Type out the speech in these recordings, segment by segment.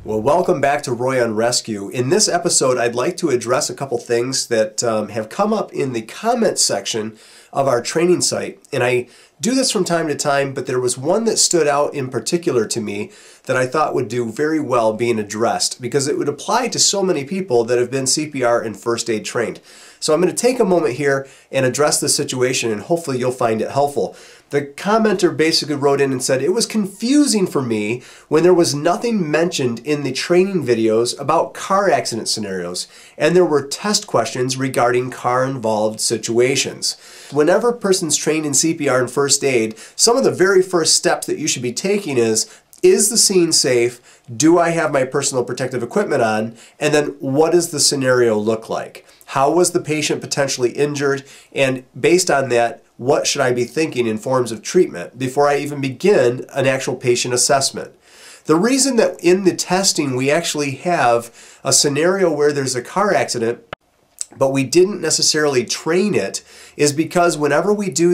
Well, welcome back to Roy on Rescue. In this episode, I'd like to address a couple things that have come up in the comments section of our training site. And I do this from time to time, but there was one that stood out in particular to me that I thought would do very well being addressed because it would apply to so many people that have been CPR and first aid trained. So I'm going to take a moment here and address the situation, and hopefully you'll find it helpful. The commenter basically wrote in and said, it was confusing for me when there was nothing mentioned in the training videos about car accident scenarios, and there were test questions regarding car-involved situations. Whenever a person's trained in CPR and first aid, some of the very first steps that you should be taking is the scene safe? Do I have my personal protective equipment on? And then what does the scenario look like? How was the patient potentially injured? And based on that, what should I be thinking in forms of treatment before I even begin an actual patient assessment? The reason that in the testing we actually have a scenario where there's a car accident, but we didn't necessarily train it, is because whenever we do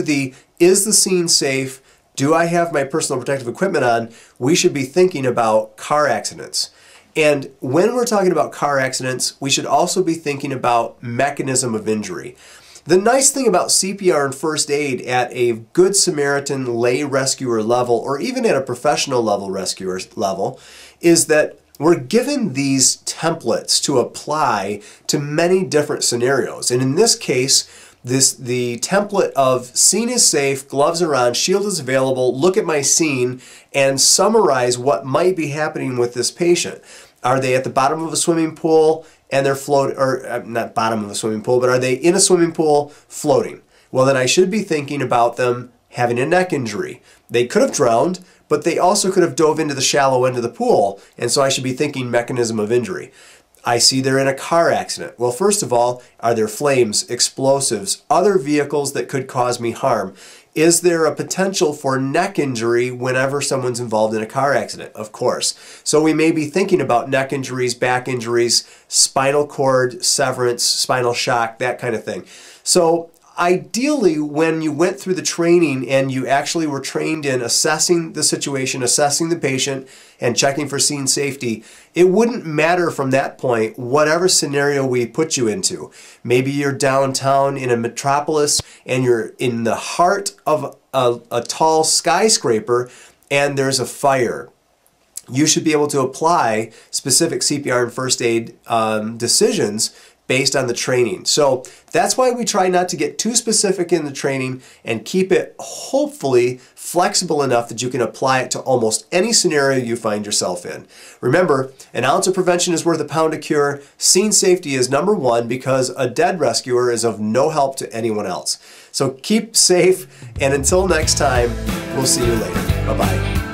is the scene safe? Do I have my personal protective equipment on? We should be thinking about car accidents. And when we're talking about car accidents, we should also be thinking about mechanism of injury. The nice thing about CPR and first aid at a Good Samaritan lay rescuer level, or even at a professional level rescuer level, is that we're given these templates to apply to many different scenarios. And in this case, the template of scene is safe, gloves are on, shield is available, look at my scene, and summarize what might be happening with this patient. Are they at the bottom of a swimming pool and they're floating, or not bottom of a swimming pool, but are they in a swimming pool floating? Well, then I should be thinking about them having a neck injury. They could have drowned, but they also could have dove into the shallow end of the pool, and so I should be thinking mechanism of injury. I see they're in a car accident. Well, first of all, are there flames, explosives, other vehicles that could cause me harm? Is there a potential for neck injury whenever someone's involved in a car accident? Of course. So we may be thinking about neck injuries, back injuries, spinal cord severance, spinal shock, that kind of thing. So ideally, when you went through the training and you actually were trained in assessing the situation, assessing the patient, and checking for scene safety, it wouldn't matter from that point whatever scenario we put you into. Maybe you're downtown in a metropolis and you're in the heart of a tall skyscraper and there's a fire. You should be able to apply specific CPR and first aid decisions based on the training. So that's why we try not to get too specific in the training and keep it hopefully flexible enough that you can apply it to almost any scenario you find yourself in. Remember, an ounce of prevention is worth a pound of cure. Scene safety is number one because a dead rescuer is of no help to anyone else. So keep safe, and until next time, we'll see you later. Bye-bye.